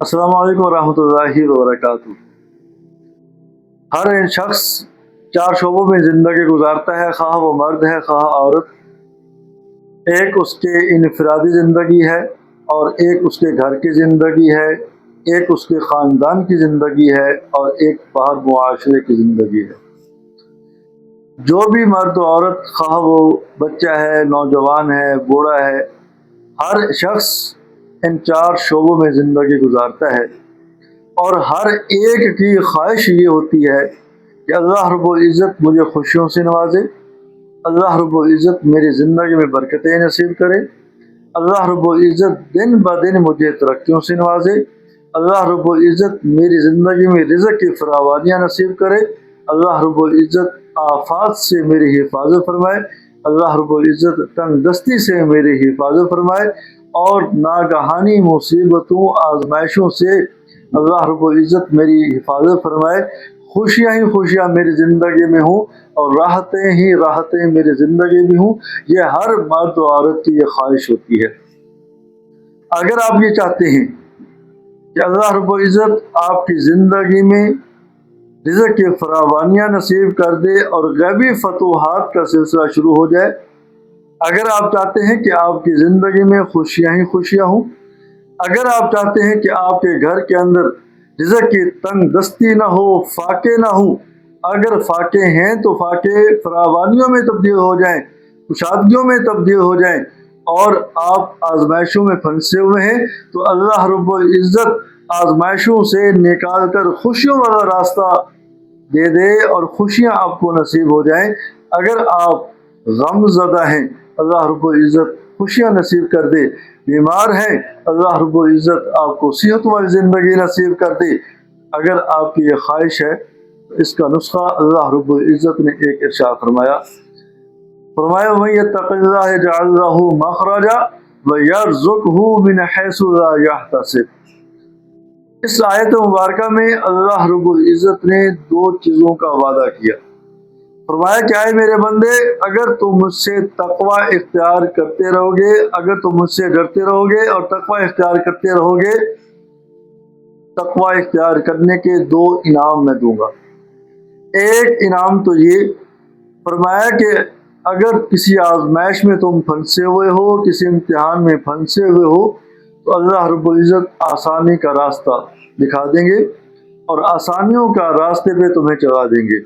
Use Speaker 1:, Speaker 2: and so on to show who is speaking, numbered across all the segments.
Speaker 1: السلام علیکم ورحمۃ اللہ وبرکاتہ۔ ہر شخص 4 شعبوں میں زندگی گزارتا ہے، خواہ وہ مرد ہے خواہ عورت۔ ایک اس کے انفرادی زندگی ہے، اور ایک اس کے گھر کی زندگی ہے، ایک اس کے خاندان کی زندگی ہے، اور ایک باہر معاشرے کی زندگی ہے۔ جو بھی مرد و عورت، خواہ وہ بچہ ہے، نوجوان ہے، بوڑھا ہے، ہر شخص ان 4 شعبوں میں زندگی گزارتا ہے، اور ہر ایک کی خواہش یہ ہوتی ہے کہ اللہ رب العزت مجھے خوشیوں سے نوازے، اللہ رب العزت میری زندگی میں برکتیں نصیب کرے، اللہ رب العزت دن بدن مجھے ترقیوں سے نوازے، اللہ رب العزت میری زندگی میں رزق کی فراوانیاں نصیب کرے، اللہ رب العزت آفات سے میری حفاظت فرمائے، اللہ رب العزت تنگ دستی سے میری حفاظت فرمائے، اور ناگہانی مصیبتوں آزمائشوں سے اللہ رب العزت میری حفاظت فرمائے۔ خوشیاں ہی خوشیاں میری زندگی میں ہوں، اور راحتیں ہی راحتیں میری زندگی میں ہوں۔ یہ ہر مرد و عورت کی یہ خواہش ہوتی ہے۔ اگر آپ یہ چاہتے ہیں کہ اللہ رب العزت آپ کی زندگی میں رزق کی فراوانیاں نصیب کر دے اور غیبی فتوحات کا سلسلہ شروع ہو جائے، اگر آپ چاہتے ہیں کہ آپ کی زندگی میں خوشیاں ہی خوشیاں ہوں، اگر آپ چاہتے ہیں کہ آپ کے گھر کے اندر رزق کی تنگ دستی نہ ہو، فاقے نہ ہوں، اگر فاقے ہیں تو فاقے فراوانیوں میں تبدیل ہو جائیں، کشادگیوں میں تبدیل ہو جائیں، اور آپ آزمائشوں میں پھنسے ہوئے ہیں، تو اللہ رب العزت آزمائشوں سے نکال کر خوشیوں والا راستہ دے دے اور خوشیاں آپ کو نصیب ہو جائیں۔ اگر آپ غم زدہ ہیں، اللہ رب العزت خوشیاں نصیب کر دے، بیمار ہیں، اللہ رب العزت آپ کو صحت والی زندگی نصیب کر دے۔ اگر آپ کی یہ خواہش ہے تو اس کا نسخہ اللہ رب العزت نے ایک ارشاد فرمایا، وَمَن يَتَّقِ اللَّهَ يَجْعَل لَّهُ مَخْرَجًا وَيَرْزُقْهُ مِنْ حَيْثُ لَا يَحْتَسِبُ۔ اس آیت مبارکہ میں اللہ رب العزت نے 2 چیزوں کا وعدہ کیا۔ فرمایا کہ اے میرے بندے، اگر تم مجھ سے تقوی اختیار کرتے رہو گے، اگر تم مجھ سے ڈرتے رہو گے اور تقوی اختیار کرتے رہو گے، تقوی اختیار کرنے کے 2 انعام میں دوں گا۔ ایک انعام تو یہ فرمایا کہ اگر کسی آزمائش میں تم پھنسے ہوئے ہو، کسی امتحان میں پھنسے ہوئے ہو، تو اللہ رب العزت آسانی کا راستہ دکھا دیں گے، اور آسانیوں کا راستے پہ تمہیں چلا دیں گے،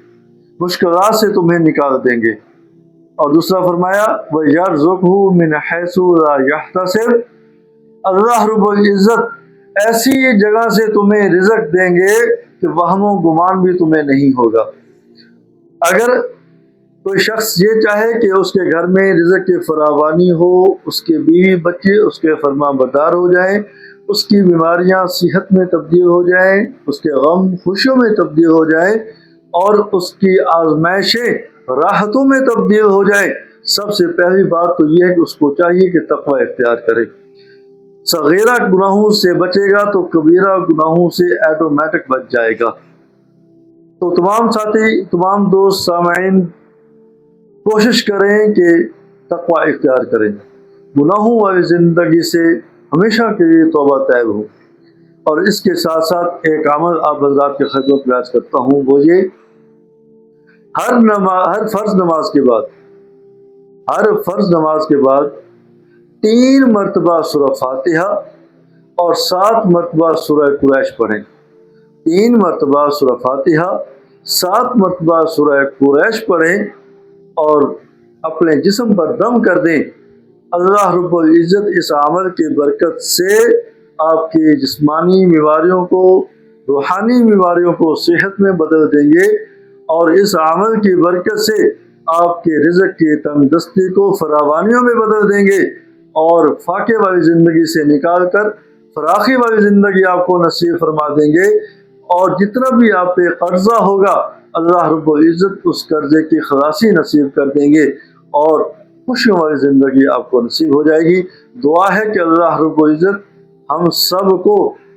Speaker 1: مشکلات سے تمہیں نکال دیں گے۔ اور دوسرا فرمایا وَيَرْزُقْهُ مِنْ حَيْثُ لَا يَحْتَسِبُ، اللہ رب العزت ایسی جگہ سے تمہیں رزق دیں گے کہ وہم و گمان بھی تمہیں نہیں ہوگا۔ اگر کوئی شخص یہ چاہے کہ اس کے گھر میں رزق کی فراوانی ہو، اس کے بیوی بچے اس کے فرما بردار ہو جائیں، اس کی بیماریاں صحت میں تبدیل ہو جائیں، اس کے غم خوشیوں میں تبدیل ہو جائیں، اور اس کی آزمائشیں راحتوں میں تبدیل ہو جائیں، سب سے پہلی بات تو یہ ہے کہ اس کو چاہیے کہ تقوی اختیار کرے۔ صغیرہ گناہوں سے بچے گا تو کبیرہ گناہوں سے آٹومیٹک بچ جائے گا۔ تو تمام ساتھی، تمام دوست، سامعین، کوشش کریں کہ تقوی اختیار کریں، گناہوں والی زندگی سے ہمیشہ کے لیے توبہ طیب ہو۔ اور اس کے ساتھ ساتھ ایک عمل آپ حضرات کی خدمت میں عرض کرتا ہوں، وہ یہ، ہر فرض نماز کے بعد 3 مرتبہ سورہ فاتحہ اور 7 مرتبہ سورہ قریش پڑھیں۔ 3 مرتبہ سورہ فاتحہ، 7 مرتبہ سورہ قریش پڑھیں، اور اپنے جسم پر دم کر دیں۔ اللہ رب العزت اس عمل کی برکت سے آپ کی جسمانی بیماریوں کو، روحانی بیماریوں کو صحت میں بدل دیں گے، اور اس عمل کی برکت سے آپ کے رزق کی تنگ دستی کو فراوانیوں میں بدل دیں گے، اور فاقے والی زندگی سے نکال کر فراخی والی زندگی آپ کو نصیب فرما دیں گے، اور جتنا بھی آپ پہ قرضہ ہوگا اللہ رب العزت اس قرضے کی خلاصی نصیب کر دیں گے، اور خوشیوں والی زندگی آپ کو نصیب ہو جائے گی۔ دعا ہے کہ اللہ رب العزت ہم سب کو